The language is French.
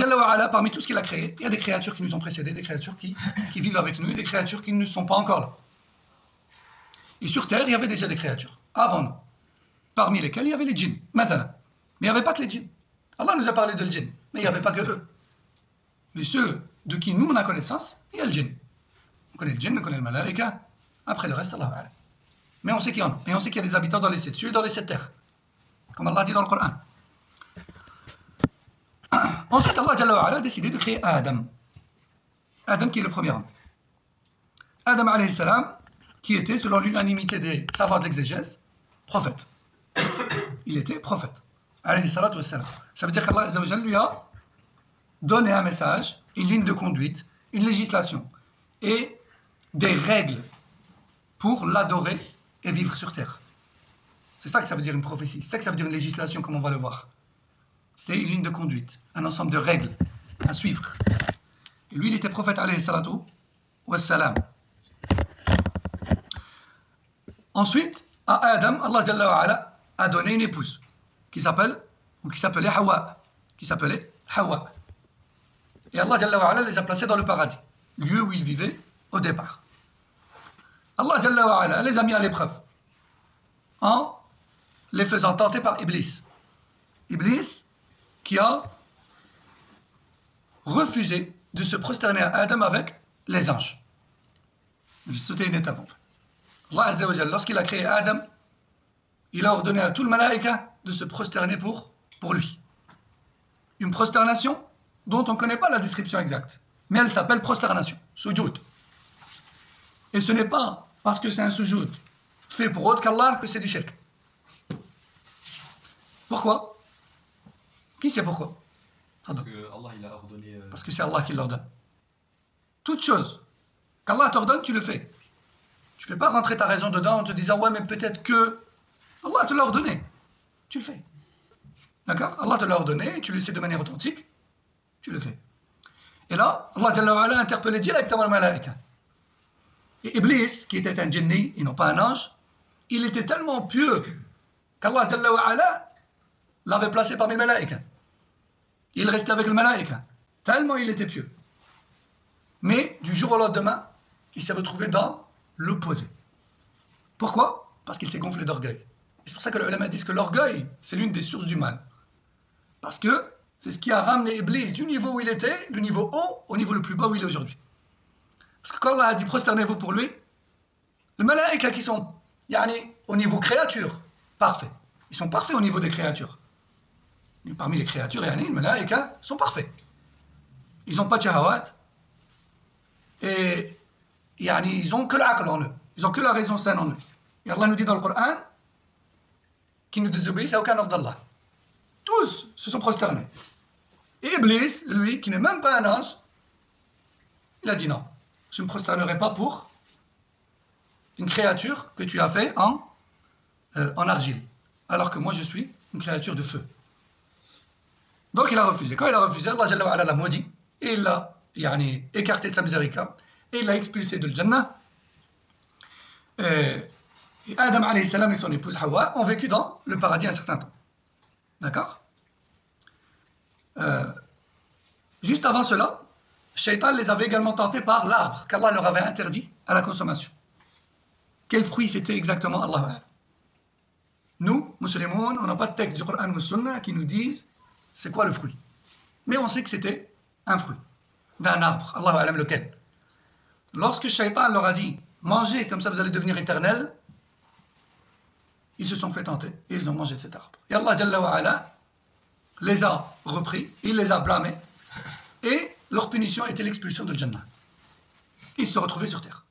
Jalla wa Ala, parmi tout ce qu'il a créé, il y a des créatures qui nous ont précédés, des créatures qui vivent avec nous, et des créatures qui ne sont pas encore là. Et sur terre, il y avait déjà des créatures, avant nous, parmi lesquelles il y avait les djinns, maintenant. Mais il n'y avait pas que les djinns. Allah nous a parlé de djinns, mais il n'y avait pas que eux. Mais ceux de qui nous on a connaissance, il y a le djinn. On connaît le djinn, on connaît le malaïka, après le reste, Allah wa Ala. Mais on sait qu'il y en a. Et on sait qu'il y a des habitants dans les 7 cieux et dans les 7 terres. Comme Allah dit dans le Coran. Ensuite, Allah Jalla wa Ala a décidé de créer Adam. Adam qui est le premier homme. Adam alayhi salam, qui était, selon l'unanimité des savants de l'exégèse, prophète. Il était prophète. Alayhi salatu wassalam. Ça veut dire qu'Allah Azza wa Jalla lui a donné un message, une ligne de conduite, une législation et des règles pour l'adorer et vivre sur terre. C'est ça que ça veut dire une prophétie. C'est ça que ça veut dire une législation, comme on va le voir. C'est une ligne de conduite, un ensemble de règles à suivre. Et lui, il était prophète, alayhi salatu wassalam. Ensuite, à Adam, Allah Jalla wa Ala a donné une épouse qui s'appelait Hawa. Et Allah Jalla wa Ala les a placés dans le paradis, lieu où ils vivaient au départ. Allah Jalla wa Ala les a mis à l'épreuve en les faisant tenter par Iblis. Iblis qui a refusé de se prosterner à Adam avec les anges. J'ai sauté une étape en fait. Allah Azza wa Jalla, lorsqu'il a créé Adam, il a ordonné à tout le malaïka de se prosterner pour lui. Une prosternation dont on ne connaît pas la description exacte, mais elle s'appelle prosternation, sujoud. Et ce n'est pas parce que c'est un sujoud fait pour autre qu'Allah que c'est du shirk. Pourquoi? Qui sait pourquoi? Parce que Allah il a ordonné. Parce que c'est Allah qui l'ordonne. Toute chose qu'Allah t'ordonne, tu le fais. Tu ne fais pas rentrer ta raison dedans en te disant ouais, mais peut-être que Allah te l'a ordonné. Tu le fais. D'accord? Allah te l'a ordonné, tu le sais de manière authentique, tu le fais. Et là, Allah Jalla wa Ala a interpellé directement le malaïka. Et Iblis, qui était un djinni et non pas un ange, il était tellement pieux qu'Allah Jalla wa Ala l'avait placé parmi les malaïkas. Il restait avec le malaïka, tellement il était pieux. Mais du jour au lendemain, il s'est retrouvé dans l'opposé. Pourquoi? Parce qu'il s'est gonflé d'orgueil. Et c'est pour ça que les ulama disent que l'orgueil, c'est l'une des sources du mal. Parce que c'est ce qui a ramené Iblis du niveau où il était, du niveau haut, au niveau le plus bas où il est aujourd'hui. Parce que quand Allah a dit prosternez-vous pour lui, les malaïkas qui sont au niveau créature, parfait. Ils sont parfaits au niveau des créatures. Et parmi les créatures, les malaïkas sont parfaits. Ils n'ont pas de shahawat. Et ils n'ont que l'aql en eux. Ils n'ont que la raison saine en eux. Et Allah nous dit dans le Coran qu'ils ne désobéissent à aucun ordre d'Allah. Tous se sont prosternés. Et Iblis, lui, qui n'est même pas un ange, il a dit non. Je ne me prosternerai pas pour une créature que tu as fait en argile. Alors que moi, je suis une créature de feu. Donc il a refusé. Quand il a refusé, Allah Jalla wa Ala l'a maudit. Et il l'a écarté de sa miséricorde. Et il l'a expulsé de Jannah. Et Adam alayhi salam et son épouse Hawa ont vécu dans le paradis un certain temps. D'accord? Juste avant cela, Shaitan les avait également tentés par l'arbre qu'Allah leur avait interdit à la consommation. Quel fruit c'était exactement? Allah. Nous, musulmans, on n'a pas de texte du Coran ou Sunna qui nous disent c'est quoi le fruit. Mais on sait que c'était un fruit d'un arbre. Allahu a'lam lequel. Lorsque Shaitan leur a dit mangez, comme ça vous allez devenir éternel, ils se sont fait tenter et ils ont mangé de cet arbre. Et Allah Jalla wa Ala les a repris, il les a blâmés et leur punition était l'expulsion de Jannah. Ils se sont retrouvés sur terre.